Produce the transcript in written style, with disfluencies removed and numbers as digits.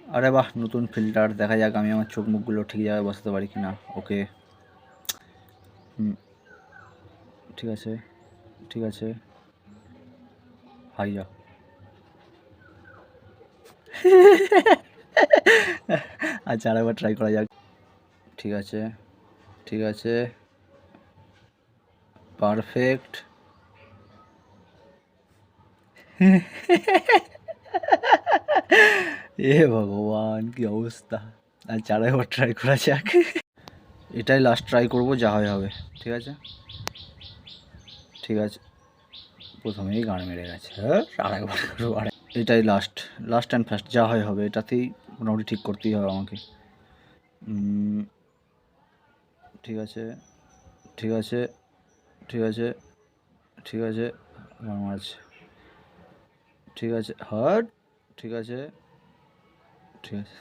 আরে বাহ, নতুন ফিল্টার। দেখা যাক আমি আমার চোখ মুখগুলো ঠিক জায়গায় বসাতে পারি কি না। ওকে, হুম, ঠিক আছে, ঠিক আছে, হাইয়া। আচ্ছা, আরেকবার ট্রাই করা যাক। ঠিক আছে, ঠিক আছে, পারফেক্ট। এ ভগবান, কি অবস্থা! আচ্ছা, আরেকবার ট্রাই করা যাক। এটাই লাস্ট ট্রাই করব, যা হয় হবে। ঠিক আছে, ঠিক আছে। প্রথমেই গান মেরে গেছে। হ্যাঁ, আরেকবার করবো। এটাই লাস্ট, লাস্ট অ্যান্ড ফার্স্ট, যা হয় হবে। এটাতেই মোটামুটি ঠিক করতেই হবে আমাকে। ঠিক আছে, ঠিক আছে, ঠিক আছে, ঠিক আছে, গান মারছে। ঠিক আছে, হার্ট। ঠিক আছে, ঠিক আছে।